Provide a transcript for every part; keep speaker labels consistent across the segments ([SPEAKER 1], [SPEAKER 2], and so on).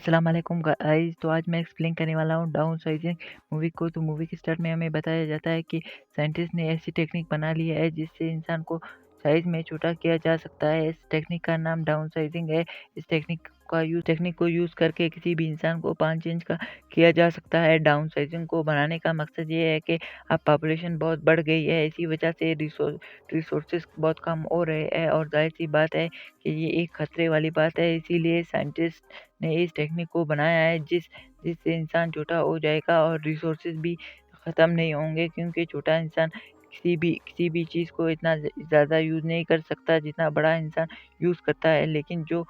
[SPEAKER 1] अस्सलाम वालेकुम गाइस। तो आज मैं एक्सप्लेन करने वाला हूँ डाउन साइजिंग मूवी को। तो मूवी के स्टार्ट में हमें बताया जाता है कि साइंटिस्ट ने ऐसी टेक्निक बना ली है जिससे इंसान को साइज में छोटा किया जा सकता है। इस टेक्निक का नाम डाउन साइजिंग है। इस टेक्निक को यूज़ करके किसी भी इंसान को 5 इंच का किया जा सकता है। डाउन साइजिंग को बनाने का मकसद ये है कि अब पॉपुलेशन बहुत बढ़ गई है, इसी वजह से रिसोर्सेज बहुत कम हो रहे हैं और जाहिर सी बात है कि ये एक खतरे वाली बात है। इसीलिए साइंटिस्ट ने इस टेक्निक को बनाया है जिससे इंसान छोटा हो जाएगा और रिसोर्सेज भी ख़त्म नहीं होंगे, क्योंकि छोटा इंसान किसी भी चीज़ को इतना ज़्यादा यूज़ नहीं कर सकता जितना बड़ा इंसान यूज़ करता है। लेकिन जो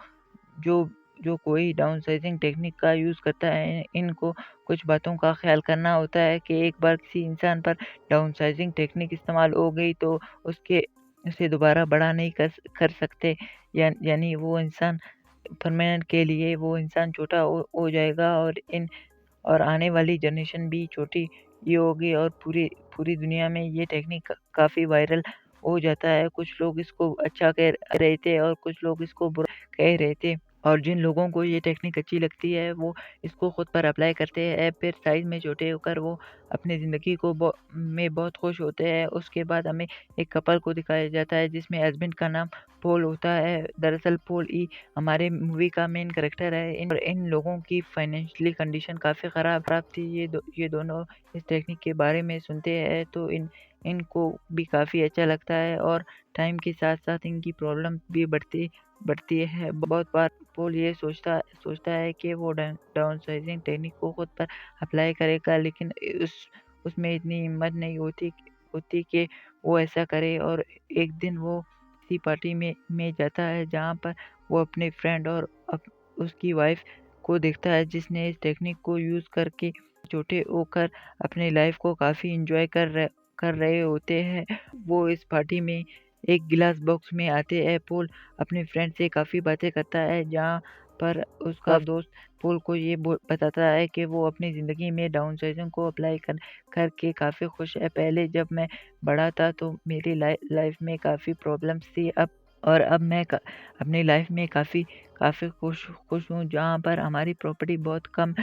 [SPEAKER 1] जो जो कोई डाउन साइजिंग टेक्निक का यूज़ करता है, इनको कुछ बातों का ख्याल करना होता है कि एक बार किसी इंसान पर डाउन साइजिंग टेक्निक इस्तेमाल हो गई तो उसे दोबारा बड़ा नहीं कर सकते। यानी वो इंसान परमानेंट के लिए वो इंसान छोटा हो जाएगा और आने वाली जनरेशन भी छोटी ही होगी और पूरी पूरी दुनिया में ये टेक्निक काफ़ी वायरल हो जाता है। कुछ लोग इसको अच्छा कह रहे थे और कुछ लोग इसको बुरा कह रहे थे, और जिन लोगों को ये टेक्निक अच्छी लगती है वो इसको खुद पर अप्लाई करते हैं। फिर साइज़ में छोटे होकर वो अपनी ज़िंदगी में बहुत खुश होते हैं। उसके बाद हमें एक कपल को दिखाया जाता है जिसमें हस्बैंड का नाम पॉल होता है। दरअसल पॉल ही हमारे मूवी का मेन कैरेक्टर है। इन लोगों की फाइनेंशियली कंडीशन काफ़ी ख़राब थी। ये दोनों इस टेक्निक के बारे में सुनते हैं तो इनको भी काफ़ी अच्छा लगता है, और टाइम के साथ साथ इनकी प्रॉब्लम भी बढ़ती है। बहुत बार पॉल ये सोचता है कि वो डाउन साइजिंग टेक्निक को खुद पर अप्लाई करेगा, लेकिन उसमें इतनी हिम्मत नहीं होती कि वो ऐसा करे। और एक दिन वो किसी पार्टी में जाता है जहाँ पर वो अपने फ्रेंड और उसकी वाइफ को देखता है जिसने इस टेक्निक को यूज़ करके छोटे होकर अपनी लाइफ को काफ़ी इंजॉय कर रहे होते हैं। वो इस पार्टी में एक गिलास बॉक्स में आते हैं। पॉल अपने फ्रेंड से काफ़ी बातें करता है, जहाँ पर उसका दोस्त पॉल को ये बताता है कि वो अपनी ज़िंदगी में डाउन साइजिंग को अप्लाई करके काफ़ी खुश है। पहले जब मैं बड़ा था तो मेरी लाइफ में काफ़ी प्रॉब्लम्स थी, अब मैं अपनी लाइफ में काफ़ी काफ़ी खुश हूँ, जहाँ पर हमारी प्रॉपर्टी बहुत कम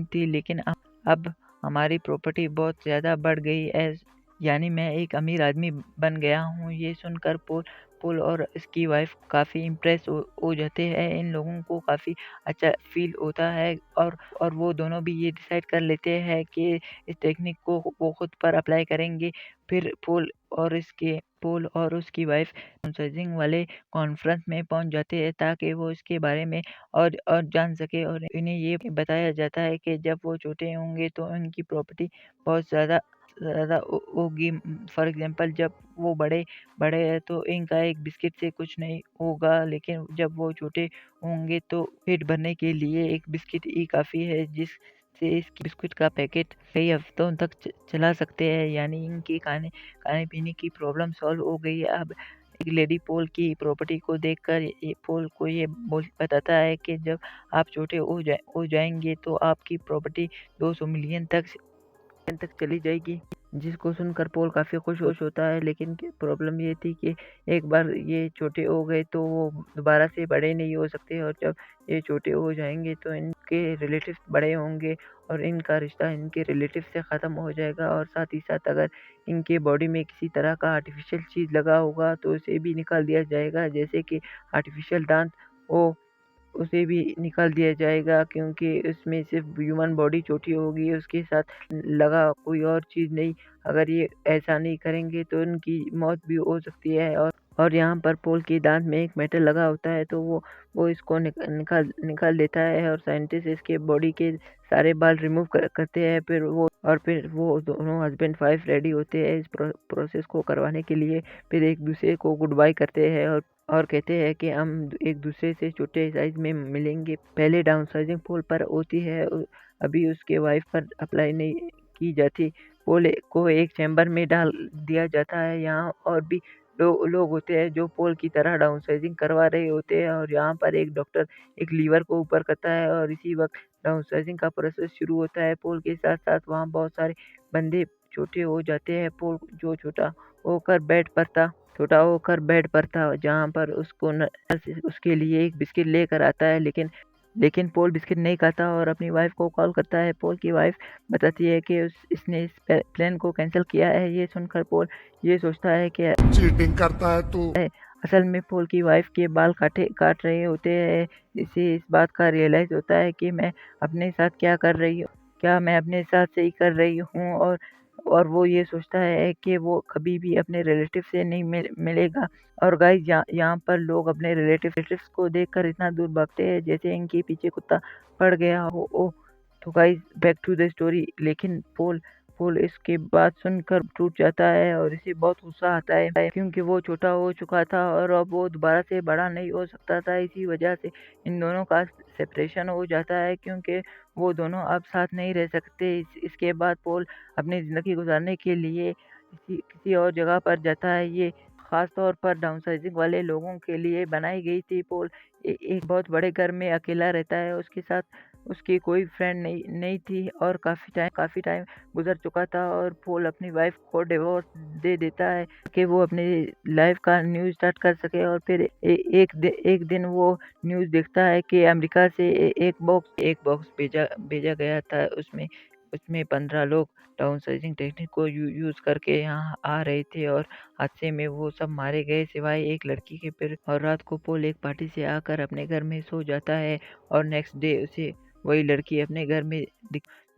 [SPEAKER 1] थी, लेकिन अब हमारी प्रॉपर्टी बहुत ज़्यादा बढ़ गई है। यानी मैं एक अमीर आदमी बन गया हूँ। ये सुनकर पॉल और इसकी वाइफ काफ़ी इम्प्रेस हो जाते हैं। इन लोगों को काफ़ी अच्छा फील होता है, और वो दोनों भी ये डिसाइड कर लेते हैं कि इस टेक्निक को वो खुद पर अप्लाई करेंगे। फिर पॉल और उसकी वाइफ डाउनसाइजिंग वाले कॉन्फ्रेंस में पहुंच जाते हैं ताकि वो इसके बारे में और जान सके, और इन्हें ये बताया जाता है कि जब वो छोटे होंगे तो उनकी प्रॉपर्टी बहुत ज़्यादा होगी। फॉर एग्जांपल जब वो बड़े बड़े हैं तो इनका एक बिस्किट से कुछ नहीं होगा, लेकिन जब वो छोटे होंगे तो पेट भरने के लिए एक बिस्किट ही काफ़ी है, जिससे इस बिस्कुट का पैकेट कई हफ्तों तक चला सकते हैं। यानी इनकी खाने पीने की प्रॉब्लम सॉल्व हो गई है। अब एक लेडी पॉल की प्रॉपर्टी को देखकर ये पॉल को ये बताता है कि जब आप छोटे हो जाएंगे तो आपकी प्रॉपर्टी 200 मिलियन तक चली जाएगी। जिसको सुनकर पॉल काफ़ी खुश होता है, लेकिन प्रॉब्लम ये थी कि एक बार ये छोटे हो गए तो वो दोबारा से बड़े नहीं हो सकते, और जब ये छोटे हो जाएंगे तो इनके रिलेटिव्स बड़े होंगे और इनका रिश्ता इनके रिलेटिव से ख़त्म हो जाएगा। और साथ ही साथ अगर इनके बॉडी में किसी तरह का आर्टिफिशियल चीज़ लगा होगा तो उसे भी निकाल दिया जाएगा, जैसे कि आर्टिफिशियल दांत हो, उसे भी निकाल दिया जाएगा, क्योंकि उसमें सिर्फ ह्यूमन बॉडी छोटी होगी, उसके साथ लगा कोई और चीज़ नहीं। अगर ये ऐसा नहीं करेंगे तो उनकी मौत भी हो सकती है। और यहाँ पर पोल के दांत में एक मेटल लगा होता है तो वो इसको निकाल देता है, और साइंटिस्ट इसके बॉडी के सारे बाल रिमूव करते हैं। फिर वो दोनों हस्बैंड वाइफ रेडी होते हैं इस प्रोसेस को करवाने के लिए। फिर एक दूसरे को गुड बाय करते हैं और कहते हैं कि हम एक दूसरे से छोटे साइज में मिलेंगे। पहले डाउनसाइजिंग पोल पर होती है, अभी उसके वाइफ पर अप्लाई नहीं की जाती। पोल को एक चैम्बर में डाल दिया जाता है। यहाँ और भी लोग होते हैं जो पोल की तरह डाउनसाइजिंग करवा रहे होते हैं, और यहाँ पर एक डॉक्टर एक लीवर को ऊपर करता है और इसी वक्त डाउनसाइजिंग का प्रोसेस शुरू होता है। पोल के साथ साथ वहाँ बहुत सारे बंदे छोटे हो जाते हैं। पोल जो छोटा होकर बेड पर था, जहाँ पर उसको उसके लिए एक बिस्किट लेकर आता है, लेकिन लेकिन पोल बिस्किट नहीं खाता और अपनी वाइफ को कॉल करता है। पोल की वाइफ बताती है कि इसने इस प्लान को कैंसिल किया है। ये सुनकर पोल ये सोचता है कि
[SPEAKER 2] चीटिंग करता है तू।
[SPEAKER 1] असल में पोल की वाइफ के बाल काट रहे होते हैं। इसे इस बात का रियलाइज होता है कि मैं अपने साथ क्या कर रही हूँ, क्या मैं अपने साथ सही कर रही हूँ। और वो ये सोचता है कि वो कभी भी अपने रिलेटिव से नहीं मिलेगा। और गाइस यहाँ पर लोग अपने रिलेटिव्स को देखकर इतना दूर भागते हैं जैसे इनके पीछे कुत्ता पड़ गया हो। ओ तो guys back to the story. लेकिन पोल पोल इसके बात सुनकर टूट जाता है और इसे बहुत गुस्सा आता है क्योंकि वो छोटा हो चुका था और अब वो दोबारा से बड़ा नहीं हो सकता था। इसी वजह से इन दोनों का सेपरेशन हो जाता है क्योंकि वो दोनों अब साथ नहीं रह सकते। इसके बाद पोल अपनी ज़िंदगी गुजारने के लिए किसी और जगह पर जाता है। ये खास तौर पर डाउनसाइजिंग वाले लोगों के लिए बनाई गई थी। पोल एक बहुत बड़े घर में अकेला रहता है। उसके साथ उसकी कोई फ्रेंड नहीं थी और काफ़ी टाइम गुजर चुका था और पोल अपनी वाइफ को डिवोर्स दे देता है कि वो अपनी लाइफ का न्यूज़ स्टार्ट कर सके। और फिर एक दिन वो न्यूज़ देखता है कि अमेरिका से एक बॉक्स भेजा गया था। उसमें उसमें 15 लोग डाउनसाइजिंग टेक्निक को यूज़ करके यहाँ आ रहे थे और हादसे में वो सब मारे गए सिवाय एक लड़की के। फिर और रात को पोल एक पार्टी से आकर अपने घर में सो जाता है और नेक्स्ट डे उसे वही लड़की अपने घर में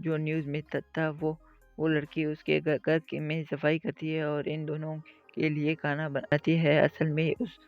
[SPEAKER 1] जो न्यूज़ में था वो लड़की उसके घर की में सफाई करती है और इन दोनों के लिए खाना बनाती है। असल में उस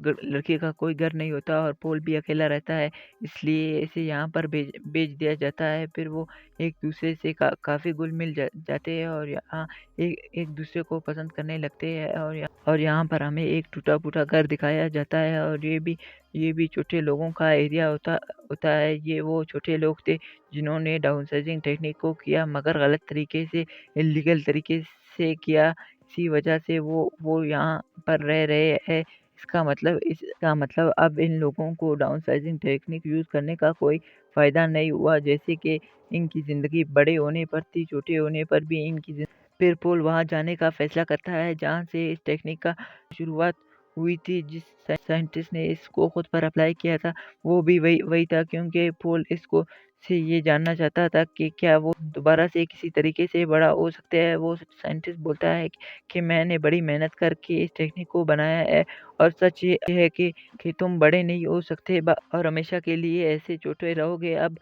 [SPEAKER 1] लड़के का कोई घर नहीं होता और पोल भी अकेला रहता है, इसलिए इसे यहाँ पर भेज दिया जाता है। फिर वो एक दूसरे से काफ़ी घुल मिल जाते हैं और यहाँ एक दूसरे को पसंद करने लगते हैं। और यहाँ पर हमें एक टूटा फूटा घर दिखाया जाता है और ये भी छोटे लोगों का एरिया होता है। ये वो छोटे लोग थे जिन्होंने डाउनसाइजिंग टेक्निक को किया मगर गलत तरीके से, इल्लीगल तरीके से किया। इसी वजह से वो यहाँ पर रह रहे हैं। इसका मतलब अब इन लोगों को डाउनसाइजिंग टेक्निक यूज़ करने का कोई फ़ायदा नहीं हुआ। जैसे कि इनकी ज़िंदगी बड़े होने पर थी, छोटे होने पर भी इनकी फिर पोल वहाँ जाने का फैसला करता है जहाँ से इस टेक्निक का शुरुआत हुई थी। जिस साइंटिस्ट ने इसको खुद पर अप्लाई किया था वो भी वही था क्योंकि पोल इसको से ये जानना चाहता था कि क्या वो दोबारा से किसी तरीके से बड़ा हो सकता है। वो साइंटिस्ट बोलता है कि मैंने बड़ी मेहनत करके इस टेक्निक को बनाया है और सच ये है कि तुम बड़े नहीं हो सकते और हमेशा के लिए ऐसे छोटे रहोगे। अब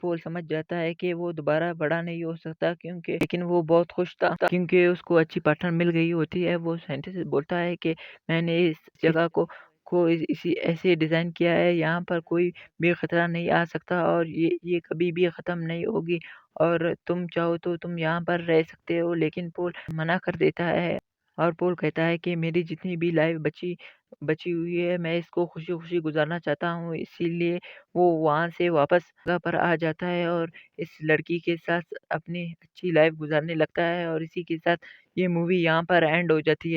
[SPEAKER 1] पोल समझ जाता है कि वो दोबारा बड़ा नहीं हो सकता क्योंकि लेकिन वो बहुत खुश था क्योंकि उसको अच्छी पार्टनर मिल गई होती है। वो साइंटिस्ट बोलता है कि मैंने इस जगह को इसी ऐसे डिज़ाइन किया है, यहाँ पर कोई भी खतरा नहीं आ सकता और ये कभी भी ख़त्म नहीं होगी और तुम चाहो तो तुम यहाँ पर रह सकते हो। लेकिन पोल मना कर देता है और पोल कहता है कि मेरी जितनी भी लाइफ बची बची हुई है मैं इसको खुशी-खुशी गुज़ारना चाहता हूँ। इसीलिए वो वहाँ से वापस जगह पर आ जाता है और इस लड़की के साथ अपनी अच्छी लाइफ गुज़ारने लगता है और इसी के साथ ये मूवी यहाँ पर एंड हो जाती है।